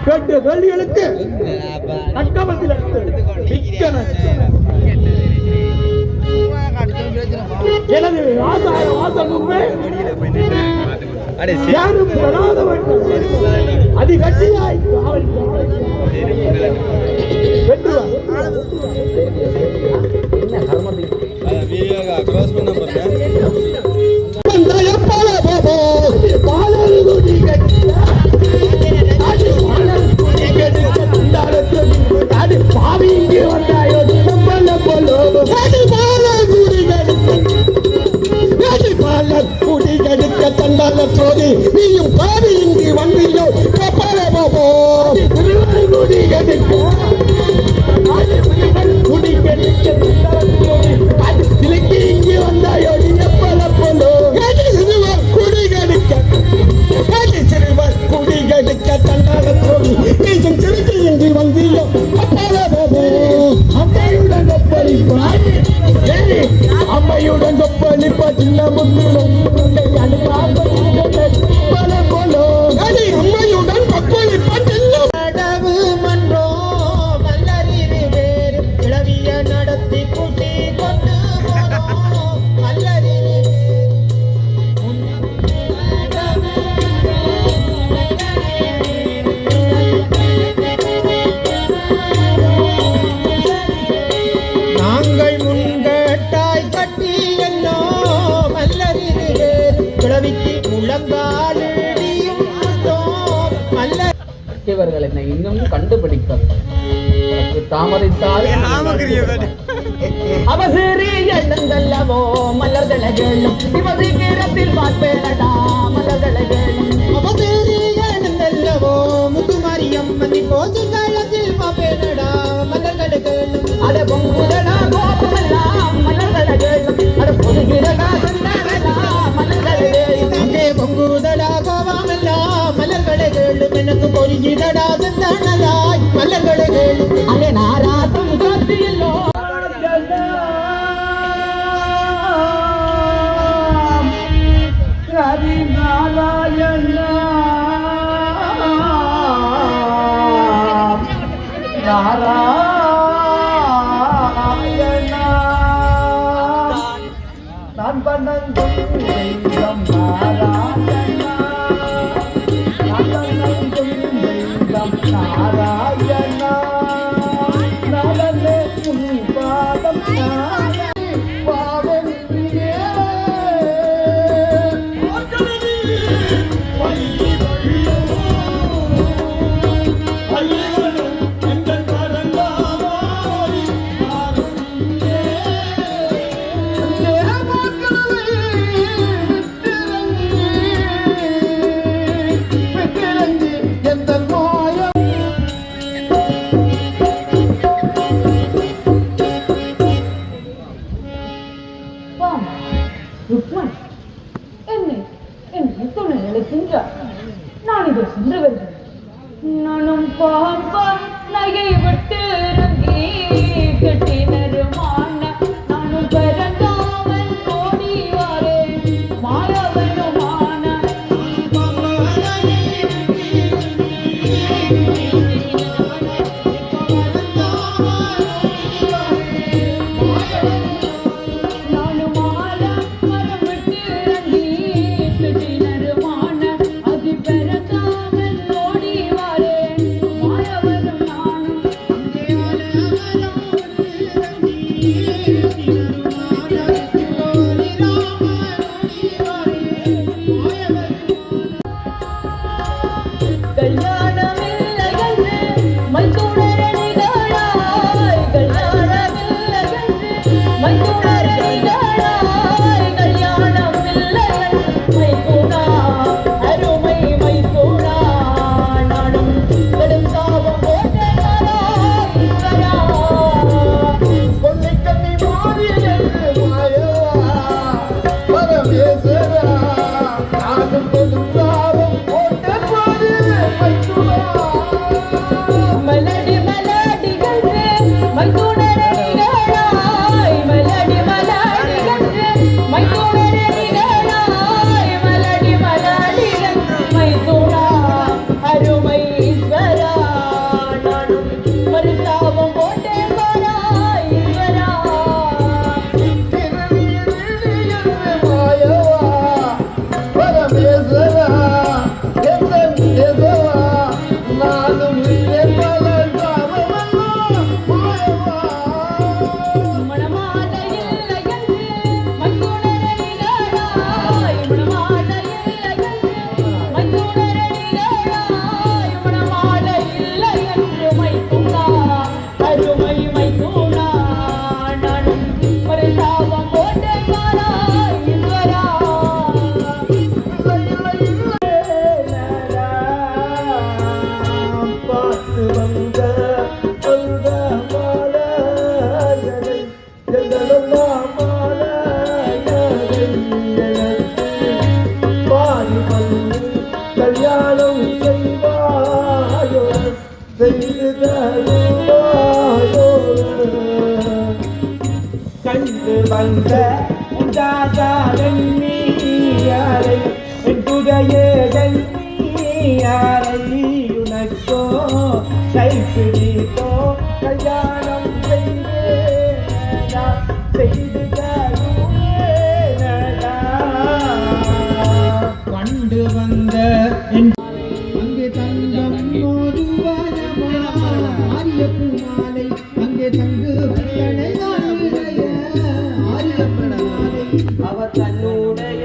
கேட்ட கேள்விகளுக்கு தக்கமத்தில் எனது வாசமுமே யாரும் பெறாத வேண்டும் அது கட்டியாய் பாவி இங்கே வந்தாயோ குடிகெடுக்க தண்டால சோதி நீயும் பாவி இங்கே வந்தியோ குடிகெடுக்க சிலுக்கி இங்கே வந்தாயோ சிறுவர் குடிகெடுக்க தண்டால சோதி நீயும் சிலுக்கி இங்கே வந்தியோ அம்மையுடன் அம்மையுடன் கொப்பளிப்ப சின்ன முன்னுடன் அம்மையுடன் கொப்பளிப்ப நடவு மன்றோ மல்லரிரு வேறு கிளவிய நடத்தி கூட்டி கொண்டு போனோம் மல்லரிரு நாங்கள் முன்கட்டாய் கட்டி என்னோ மல்லரிரு வேறு கிளவிக்கு முழங்காலியும் மல்ல இவர்கள் என்னை இன்னும் கண்டுபிடிப்பது தாமதித்தால் அவசிறியல்லவோ மலர்களேளும் இவசீக்கிரத்தில் பார்ப்பேனடா மலர்களேளும் அவசிறியல்லவோ முத்துமாரியம்மன் போதுகாலத்தில் பார்ப்பேனடா மலர்களேளும் அட பொங்குதடா கோபமெல்லாம் மலர்களேளும் அட பொதுகிறடா சொன்னடா மலர்களேளும் அங்கே பொங்குதடா கோபமெல்லாம் மலர்களேளும் எனக்கு பொறுகிடடா சொன்னடலாய் மலர்களேளும் அங்கே நாராசம் காத்தியல்லோ ஹரி நாராயண நாராயண நான் பண்ணங்கும் தெய்வம் நாராயண நான் பண்ணங்கும் தெய்வம் நாராயண நலனே உன் பாதம் பாவம் வந்த உண்டாதாரண்யாரை யாரை உனக்கோ கைப்பிடித்தோ கல்யாணம் செய்து கண்டு வந்த அங்கே தங்கம் ஆரியப்பு மாலை அங்கே தங்கு ஆரியப்பு மாலை அவர் தன்னுடைய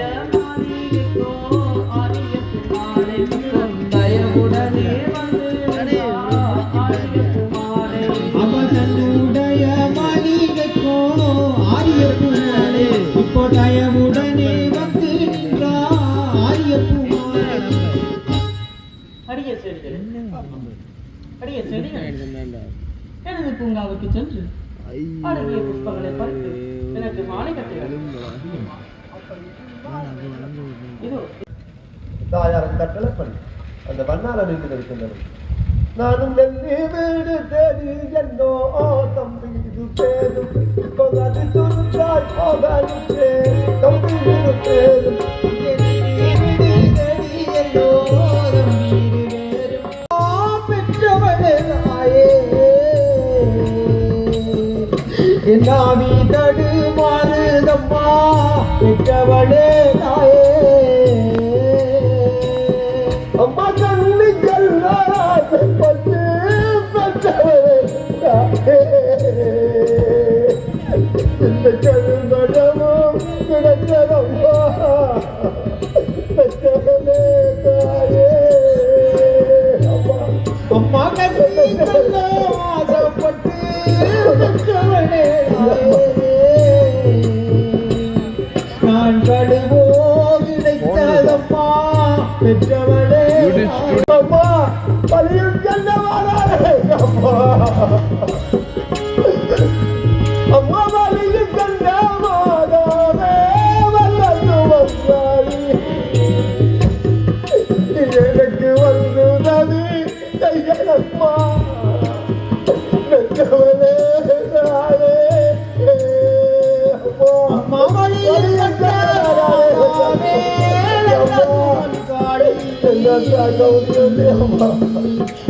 தயவுடனே அவர் தன்னுடைய மாளிகைக்கோ ஆரியப்பு மாலை இப்போ தயவுடனே வந்து ஆரியப்பு அடிய செடிகள் எனது பூங்காவுக்கு சென்று அழகிய புஷ்பங்களை பார்த்து எனக்கு மாலை கட்டுகள் இதோ தாயாரம் கட்டளப்படி அந்த வண்ணால நின்று இருக்கின்றனர். நானும் வெள்ளி வீடு தேடி என்னோ தம்பி இது பேரும் போகாது துருத்தாய் போகாது தம்பி இது பேரும் பெற்றவளே நாயே என்னாவி தடுமாறுதம்மா பெற்றவளே நாயே அம்மா கண்ணி கல்லாய் பட்டு பெற்றவளே இந்த கருங்கடமும் கிடக்கிறம்மா பெற்றவளே தாயே அம்மா கண்ணி கல்லாசப்பட்டு பெற்றவளே நான் கடுவோ கிடைத்ததம்மா பெற்றவளே அம்மா பலியும் கண்டவாரே அம்மா அம்மா பலியும் கண்டவாரே வல்லது வந்தாரி எனக்கு வந்தது கையம்மா பெற்றவளே தாயே அம்மா பலியும் கண்டவாரே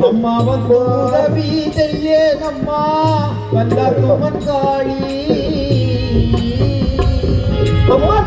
அம்மாவன் உதவி செய்ய அம்மா வல்லத்துமன் காளி அம்மா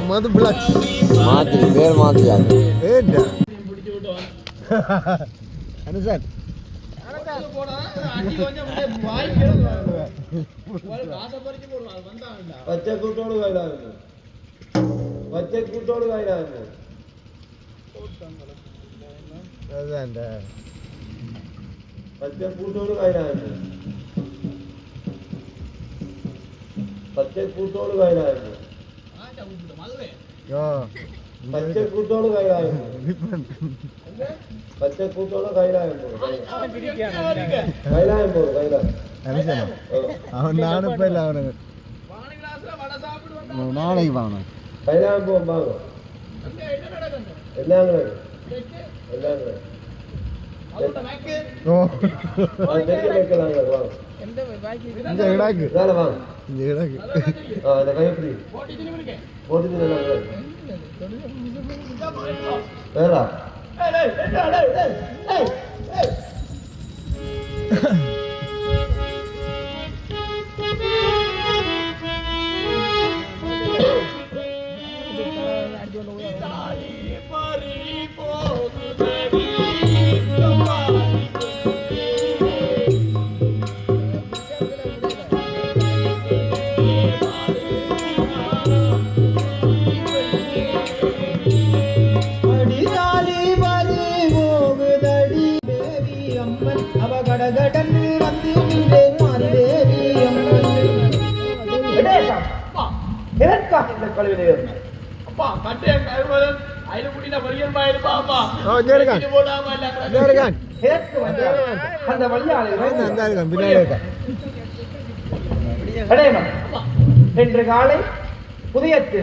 மது பிளாக்ஸ் மாத்தி பேர் மாத்தியாங்க ஏடா என்ன சார் பச்சை கூட்டோடு கைலாங்க பச்சை கூட்டோடு கைலாங்க அதான் பச்சை கூட்டோடு கைலாங்க பச்சை கூட்டோடு கைலாங்க பச்சை கூட்டோடு கைலாங்க பச்சை கூட்டோடு கைலாயம் கைலாயம் போடு கைலாயம் அவன் நானும் போயில அவனுக்கு நாளைக்கு வாங்கணும் கைலாயம் போகும் வாங்க என்னங்க என்னங்க ஓ அது பெரிய வைக்கலாங்க வாங்க இந்த இடாக்கு வேலை வாங்க இந்த இடாக்கு இந்த கைப்படி போட்டுட்டு வேறா அடிதாலி பறி போகுதடி தேவி அம்மன் அவ கடகடன்னு வந்து நின்றேன் மாறி தேவி அம்மன் எதற்காக இந்த கல்வியிலே அப்பா கட்டே கருவரன் ஐல குடினா வரியன் பாயிருப்பா அப்பா ஓ ஜெரகான் இது போடாம இல்ல ஜெரகான் எதற்கு வந்தார் அந்த வழியாளை அந்த இருக்கான் பின்னாடி இருக்கான் அடையணும் இன்று காலை புதியத்து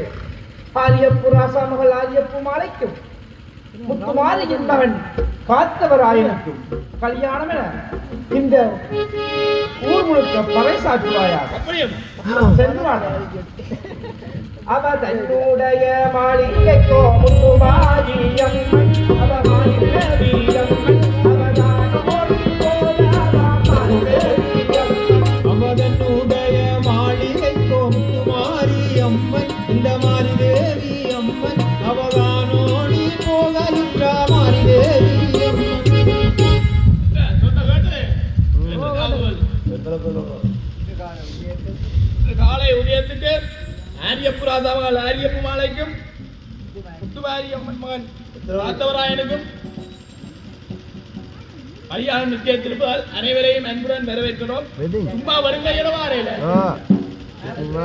ஆரியப்பு ராசாமகள் ஆரியப்பு மாலைக்கும் முத்துமாரியின் மகன் காத்தவர் ஆயனுக்கும் கல்யாணம் என இந்த ஊர் முழுக்க பறைசாற்றுவாயாக அப்படியும் சென்றான் அவ தன்னுடைய மாளிகைக்கோ முத்துமாரியம் அவ மாளிகையம் அவதனுடைய மாளிகைக்கோ மாறி அம்மன் இந்த மாறி தேவி அம்மன் அவதானோடி போகலின்ற மாறி தேவி அம்மன் சொன்ன கேட்டே காலை உதயத்துக்கு ஆரியப்பு ராசாமகள் ஆரியப்பு மாலைக்கும் முத்துமாரி அம்மன் மகன் காத்தவராயனுக்கும் கல்யாணம் நிச்சயத்திருப்பதால் அனைவரையும் அன்புடன் வரவேற்கிறோம் வெட்டிங் சும்மா வருங்க இடவாரையில ஆ சும்மா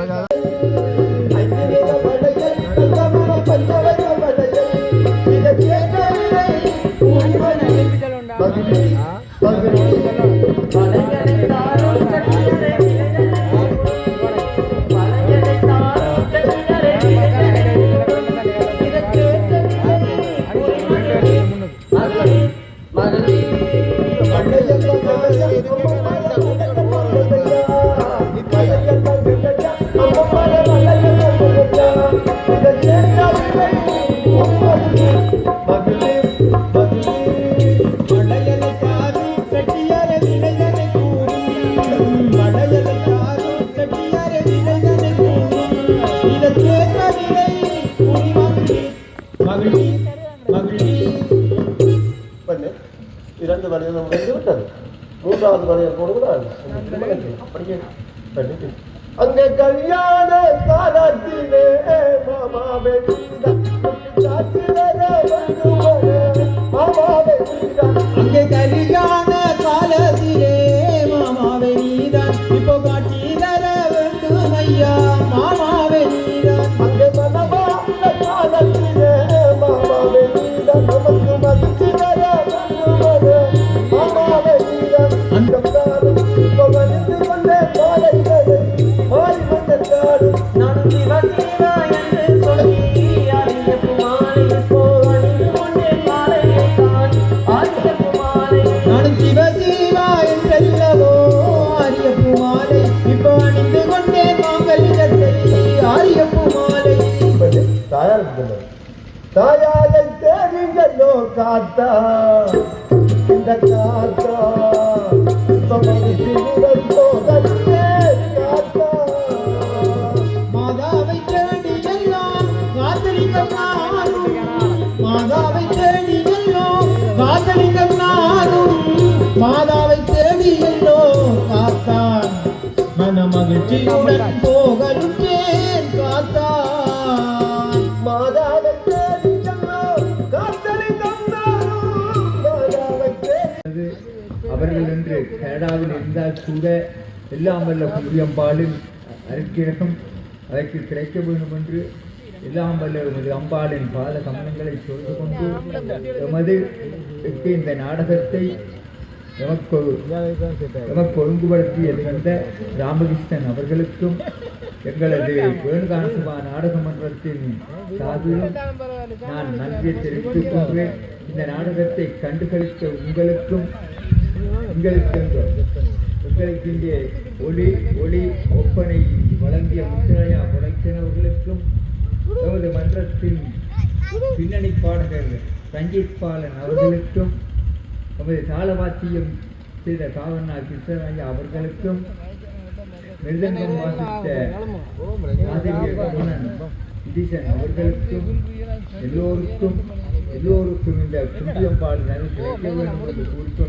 இரண்டு வளையல் முடிந்து விட்டது மூன்றாவது வளையல் போடுகிறார் அங்கே கல்யாண காலத்திலே மாமாவே அங்கே கல்யாண காலத்திலே மாமாவே நீதான் இப்போ காட்சி தர வேண்டும் ஐயா மாமாவே நீதான் அங்கே மனமான காலத்திலே மாமாவே நீதான் நமக்கு மதிச்சு தர வேண்டும் மாமாவே நீதான் அந்த காலம் இப்போ வந்து கொண்டே காலைகளை மாறி வந்த காலம் நானும் சிவா சிவா என்று சொல்லி ஆரியப்பு மாலை இப்போ அணிந்து கொண்டேன் மாலையை தான் ஆரியப்பு மாலை நானும் சிவ சிவா என்றல்லவோ ஆரியப்பு மாலை இப்போ அணிந்து கொண்டேன் மாங்கல்யத்தை ஆரியப்பு மாலை தாயாரை தேடிங்களோ காத்தா இந்த காத்தா காத்தா மாதாவை தேடி எல்லாம் காத்தலிங்கம் நானும் மாதாவை தேடி எல்லாம் காத்தலிங்கம் நானும் மாதாவை தேடி எல்லோ காத்தான் மன மகிழ்ச்சியுடன் போகலுற்றேன் காத்தான் மாதாவை தேடிங்களோ காத்தலிங்கம் நானும் மாதாவை தேடி அவர்கள் என்று கனடாவில் இருந்தால் கூட எல்லாம் வல்ல புதியம்பாளின் அருக்கிரகம் அதற்கு கிடைக்க வேண்டும் என்று எல்லாம் வல்ல எமது அம்பாளின் பாத கமனங்களை சொல்ந்து கொண்டு எமது இந்த நாடகத்தை எமக்கு ஒழுங்குபடுத்திய தந்த ராமகிருஷ்ணன் அவர்களுக்கும் எங்களது வேணுகானசபா நாடக மன்றத்தின் சார்பிலும் நான் நன்றியை தெரிவித்துக் கொள்வேன். இந்த நாடகத்தை கண்டுகளித்த உங்களுக்கும் எங்களுக்கு இங்கே ஒளி ஒப்பனை வழங்கிய முத்துராயா புரட்சன் அவர்களுக்கும் நமது மன்றத்தின் பின்னணி பாடகர் ரஞ்சித் பாலன் அவர்களுக்கும் நமது தாளவாத்தியம் செய்த காவண்ணா கிருஷ்ணராஜா அவர்களுக்கும் மிருதங்கம் வாசித்த ஆதித்ய குணன் இதீசன் அவர்களுக்கும் எல்லோருக்கும் இந்த குண்டியம்பாடு நன்றி கிடைக்க வேண்டும் என்று கூறிக்கொண்டு